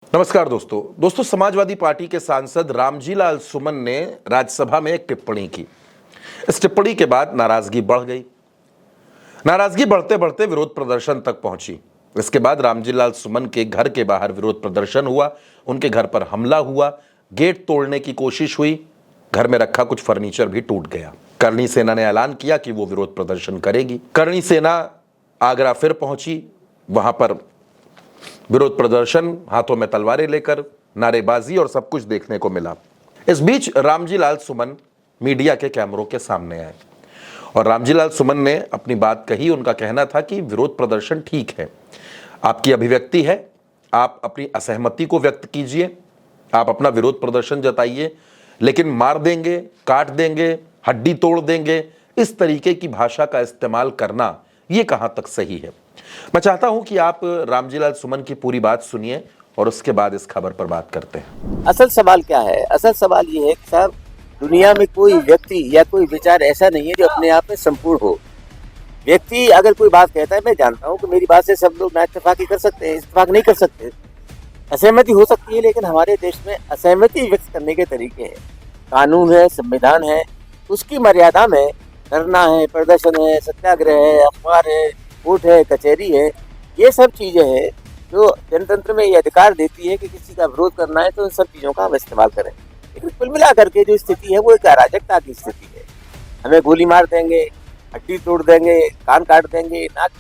नमस्कार दोस्तों समाजवादी पार्टी के सांसद रामजी लाल सुमन ने राज्यसभा में एक टिप्पणी की। इस टिप्पणी के बाद नाराजगी बढ़ गई। नाराजगी बढ़ते बढ़ते विरोध प्रदर्शन तक पहुंची। इसके बाद रामजी लाल सुमन के घर के बाहर विरोध प्रदर्शन हुआ, उनके घर पर हमला हुआ, गेट तोड़ने की कोशिश हुई, घर में रखा कुछ फर्नीचर भी टूट गया। करणी सेना ने ऐलान किया कि वो विरोध प्रदर्शन करेगी। करणी सेना आगरा फिर पहुंची, वहां पर विरोध प्रदर्शन, हाथों में तलवारें लेकर, नारेबाजी और सब कुछ देखने को मिला। इस बीच रामजी लाल सुमन मीडिया के कैमरों के सामने आए और रामजी लाल सुमन ने अपनी बात कही। उनका कहना था कि विरोध प्रदर्शन ठीक है, आपकी अभिव्यक्ति है, आप अपनी असहमति को व्यक्त कीजिए, आप अपना विरोध प्रदर्शन जताइए, लेकिन मार देंगे, काट देंगे, हड्डी तोड़ देंगे, इस तरीके की भाषा का इस्तेमाल करना ये कहां तक सही है। मैं चाहता हूं कि आप रामजी लाल सुमन की पूरी बात सुनिए और उसके बाद इस खबर पर बात करते हैं। असल सवाल क्या है? असल सवाल ये है कि साहब, दुनिया में कोई व्यक्ति या कोई विचार ऐसा नहीं है जो अपने आप में संपूर्ण हो। व्यक्ति अगर कोई बात कहता है, मैं जानता हूँ कि मेरी बात से सब लोग ना इत्तेफाकी कर सकते हैं, इत्तेफाक नहीं कर सकते, असहमति हो सकती है, लेकिन हमारे देश में असहमति व्यक्त करने के तरीके हैं, कानून है, संविधान है, उसकी मर्यादा में धरना है, प्रदर्शन है, सत्याग्रह है, अखबार है, कोर्ट है, कचहरी है, ये सब चीजें हैं जो जनतंत्र में ये अधिकार देती है कि किसी का विरोध करना है तो इन सब चीजों का हम इस्तेमाल करें। लेकिन कुल मिला करके जो स्थिति है वो एक अराजकता की स्थिति है। हमें गोली मार देंगे, हड्डी तोड़ देंगे, कान काट देंगे, नाक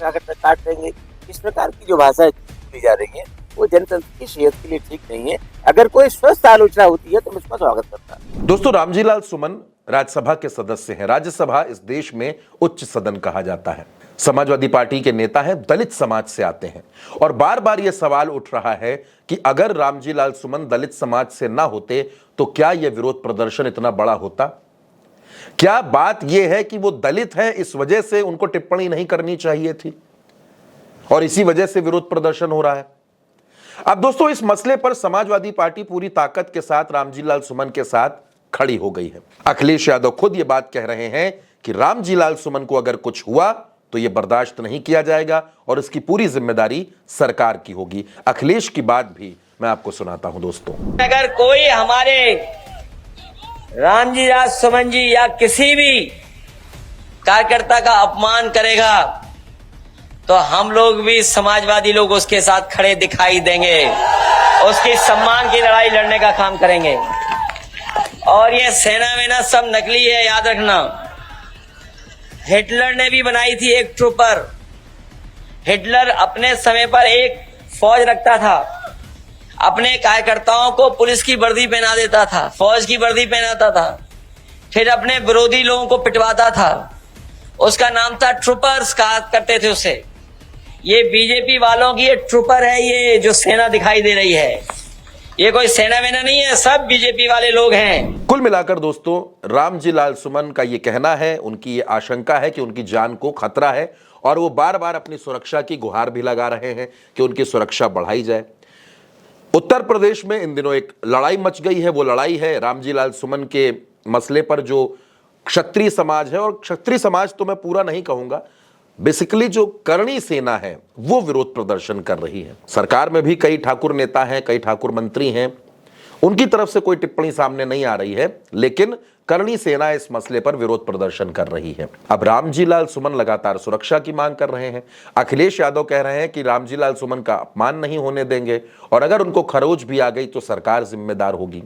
काट देंगे, इस प्रकार की जो भाषा दी जा रही है वो जनतंत्र की सेहत के लिए ठीक नहीं है। अगर कोई स्वस्थ आलोचना होती है तो मैं उसका स्वागत करता हूँ। दोस्तों, रामजी लाल सुमन राज्यसभा के सदस्य हैं। राज्यसभा इस देश में उच्च सदन कहा जाता है। समाजवादी पार्टी के नेता हैं, दलित समाज से आते हैं और बार बार यह सवाल उठ रहा है कि अगर रामजी लाल सुमन दलित समाज से ना होते तो क्या यह विरोध प्रदर्शन इतना बड़ा होता? क्या बात यह है कि वो दलित हैं, इस वजह से उनको टिप्पणी नहीं करनी चाहिए थी और इसी वजह से विरोध प्रदर्शन हो रहा है? अब दोस्तों, इस मसले पर समाजवादी पार्टी पूरी ताकत के साथ रामजी लाल सुमन के साथ खड़ी हो गई है। अखिलेश यादव खुद ये बात कह रहे हैं कि रामजी लाल सुमन को अगर कुछ हुआ तो यह बर्दाश्त नहीं किया जाएगा और इसकी पूरी जिम्मेदारी सरकार की होगी। अखिलेश की बात भी मैं आपको सुनाता हूं। दोस्तों, अगर कोई हमारे रामजी लाल सुमन जी या किसी भी कार्यकर्ता का अपमान करेगा तो हम लोग भी समाजवादी लोग उसके साथ खड़े दिखाई देंगे, उसकी सम्मान की लड़ाई लड़ने का काम करेंगे। और ये सेना वेना सब नकली है, याद रखना। हिटलर ने भी बनाई थी एक ट्रूपर। हिटलर अपने समय पर एक फौज रखता था, अपने कार्यकर्ताओं को पुलिस की वर्दी पहना देता था, फौज की वर्दी पहनाता था, फिर अपने विरोधी लोगों को पिटवाता था। उसका नाम था ट्रूपर्स, कहा करते थे उसे। ये बीजेपी वालों की ये ट्रूपर है, ये जो सेना दिखाई दे रही है, ये कोई सेना वेना नहीं है, सब बीजेपी वाले लोग हैं। कुल मिलाकर दोस्तों, रामजी लाल सुमन का ये कहना है, उनकी ये आशंका है कि उनकी जान को खतरा है और वो बार बार अपनी सुरक्षा की गुहार भी लगा रहे हैं कि उनकी सुरक्षा बढ़ाई जाए। उत्तर प्रदेश में इन दिनों एक लड़ाई मच गई है। वो लड़ाई है रामजी लाल सुमन के मसले पर। जो क्षत्रिय समाज है, और क्षत्रिय समाज तो मैं पूरा नहीं कहूंगा, बेसिकली जो करणी सेना है वो विरोध प्रदर्शन कर रही है। सरकार में भी कई ठाकुर नेता हैं, कई ठाकुर मंत्री हैं, उनकी तरफ से कोई टिप्पणी सामने नहीं आ रही है, लेकिन करणी सेना इस मसले पर विरोध प्रदर्शन कर रही है। अब रामजी लाल सुमन लगातार सुरक्षा की मांग कर रहे हैं। अखिलेश यादव कह रहे हैं कि रामजी लाल सुमन का अपमान नहीं होने देंगे और अगर उनको खरोच भी आ गई तो सरकार जिम्मेदार होगी।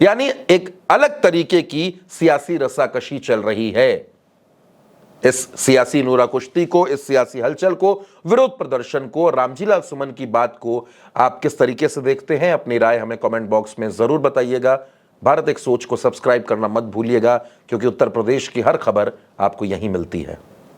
यानी एक अलग तरीके की सियासी रस्साकशी चल रही है। इस सियासी नूरा कुश्ती को, इस सियासी हलचल को, विरोध प्रदर्शन को, रामजी लाल सुमन की बात को आप किस तरीके से देखते हैं? अपनी राय हमें कमेंट बॉक्स में जरूर बताइएगा। भारत एक सोच को सब्सक्राइब करना मत भूलिएगा, क्योंकि उत्तर प्रदेश की हर खबर आपको यहीं मिलती है।